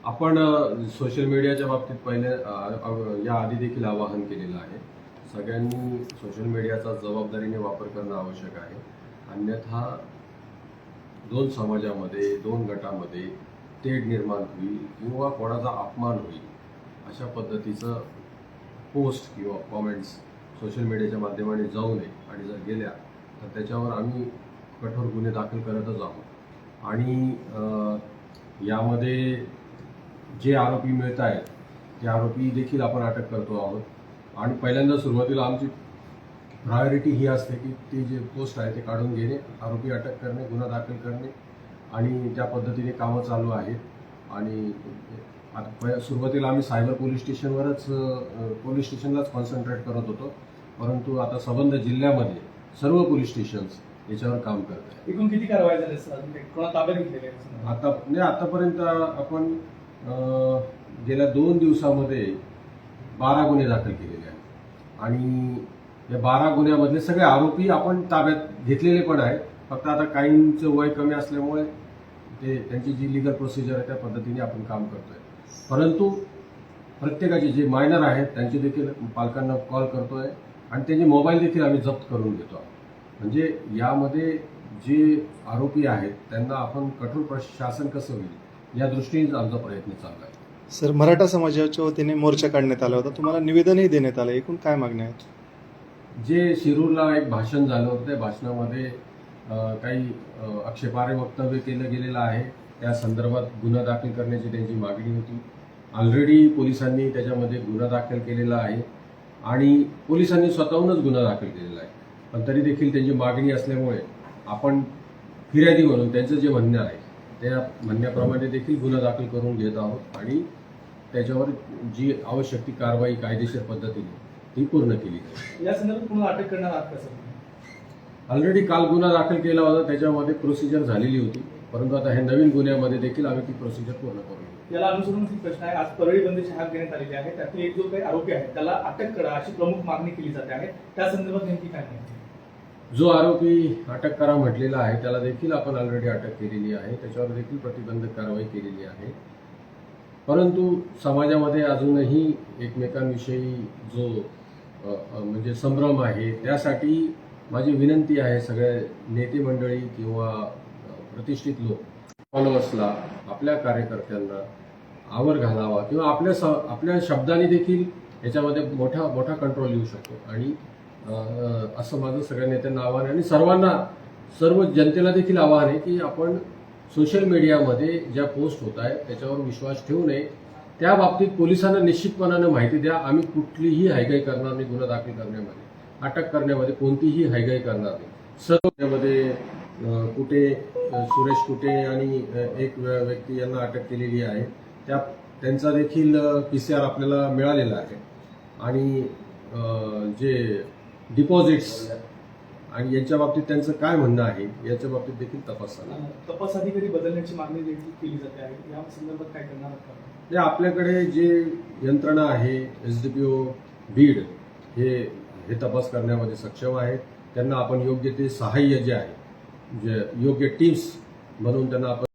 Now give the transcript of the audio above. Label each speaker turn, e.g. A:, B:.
A: आपण सोशल मीडियाच्या बाबतीत पहिले या आधी देखील आवाहन केलेलं आहे. सगळ्यांनी सोशल मीडियाचा जबाबदारीने वापर करणं आवश्यक आहे. अन्यथा दोन समाजामध्ये, दोन गटामध्ये तेढ निर्माण होईल किंवा कोणाचा अपमान होईल अशा पद्धतीचं पोस्ट किंवा कॉमेंट्स सोशल मीडियाच्या माध्यमाने जाऊ नये आणि जर गेल्या तर त्याच्यावर आम्ही कठोर गुन्हे दाखल करतच आहोत. आणि यामध्ये जे आरोपी मिळत आहेत ते आरोपी देखील आपण अटक करतो आहोत. आणि पहिल्यांदा सुरुवातीला आमची प्रायोरिटी ही असते की ते जे पोस्ट आहे ते काढून घेणे, आरोपी अटक करणे, गुन्हा दाखल करणे आणि त्या पद्धतीने कामं चालू आहेत. आणि आता सुरुवातीला आम्ही सायबर पोलीस स्टेशनलाच कॉन्सन्ट्रेट करत होतो, परंतु आता संबंध जिल्ह्यामध्ये सर्व पोलीस स्टेशन्स याच्यावर काम करत आहेत.
B: एकूण किती कारवाई झाली सर? कोणा ताब्यात घेतलेली आहे?
A: आतापर्यंत आपण गेल्या 2 दिवसामध्ये 12 गुन्हे दाखल केलेले आहेत. आणि या 12 गुन्ह्यामधले सगळे आरोपी आपण ताब्यात घेतलेले पण आहेत. फक्त आता काहींचं वय कमी असल्यामुळे ते त्यांची जी लिगल प्रोसिजर आहे त्या पद्धतीने आपण काम करतोय. परंतु प्रत्येकाचे जे मायनर आहेत त्यांचे देखील पालकांना कॉल करतोय आणि त्यांचे मोबाईल देखील आम्ही जप्त करून घेतो. म्हणजे यामध्ये जे आरोपी आहेत त्यांना आपण कठोर प्रशासन कसं होईल या दृष्टीनेच आमचा प्रयत्न चालला आहे.
C: सर, मराठा समाजाच्या वतीने मोर्चा काढण्यात आला होता, तुम्हाला निवेदनही देण्यात आलं, एकूण काय मागण्या आहेत?
A: जे शिरूरला एक भाषण झालं होतं त्या भाषणामध्ये काही आक्षेपार्ह वक्तव्य केलं गेलेलं आहे. त्या संदर्भात गुन्हा दाखल करण्याची त्यांची मागणी होती. ऑलरेडी पोलिसांनी त्याच्यामध्ये गुन्हा दाखल केलेला आहे आणि पोलिसांनी स्वतःहूनच गुन्हा दाखल केलेला आहे. पण तरी देखील त्यांची मागणी असल्यामुळे आपण फिर्यादी म्हणून त्यांचं जे म्हणणं आहे त्या म्हणण्याप्रमाणे देखील गुन्हा दाखल करून घेत आहोत आणि त्याच्यावर जी आवश्यक ती कारवाई कायदेशीर पद्धतीने ती पूर्ण केली जाईल.
B: या संदर्भात पुन्हा अटक करणार आहात का सर?
A: ऑलरेडी काल गुन्हा दाखल केला होता, त्याच्यामध्ये प्रोसिजर झालेली होती, परंतु आता हे नवीन गुन्ह्यामध्ये देखील आम्ही ती प्रोसिजर पूर्ण करू.
B: याला अनुसरून एक प्रश्न आहे. आज परळी बंदीची हाक देण्यात आलेली आहे, त्यातून एक जो काही आरोपी आहे त्याला अटक करा अशी प्रमुख मागणी केली जाते आहे. त्या संदर्भात नेमकी काय माहिती?
A: जो आरोपी अटक करा म्हटलेला आहे त्याला देखील आपण ऑलरेडी अटक केलेली आहे, त्याच्यावर देखील प्रतिबंधक कारवाई केलेली आहे. परंतु समाजामध्ये अजूनही एकमेकांविषयी जो म्हणजे संभ्रम आहे, त्यासाठी माझी विनंती आहे सगळे नेते मंडळी किंवा प्रतिष्ठित लोक फॉलोअर्सला, आपल्या कार्यकर्त्यांना आवर घालावा किंवा आपल्या शब्दाने देखील याच्यामध्ये मोठा कंट्रोल येऊ शकतो. आणि असं माझं सगळ्या नेत्यांना आव्हान आहे आणि सर्व जनतेला देखील आव्हान आहे की आपण सोशल मीडियामध्ये ज्या पोस्ट होत आहेत त्याच्यावर विश्वास ठेवू नये. त्या बाबतीत पोलिसांना निश्चितपणाने माहिती द्या. आम्ही कुठलीही हायगाई करणार नाही, गुन्हा दाखल करण्यामध्ये, अटक करण्यामध्ये कोणतीही हायगाई करणार नाही. सर्व त्यामध्ये कुटे, सुरेश कुटे आणि एक व्यक्ती यांना अटक केलेली आहे. त्यांचा देखील PCR आपल्याला मिळालेला आहे. आणि जे डिपॉझिट्स आणि यांच्या बाबतीत त्यांचं काय म्हणणं आहे याच्या बाबतीत देखील तपास झाला.
B: तपास अधिकारी बदलण्याची मागणी देखील केली जाते आहे. या संदर्भात काय करणार आहात?
A: आपल्याकडे जे यंत्रणा आहे SDPO बीड हे तपास करण्यामध्ये सक्षम आहेत. त्यांना आपण योग्य ते सहाय्य जे आहे, जे योग्य टीम्स म्हणून त्यांना आपण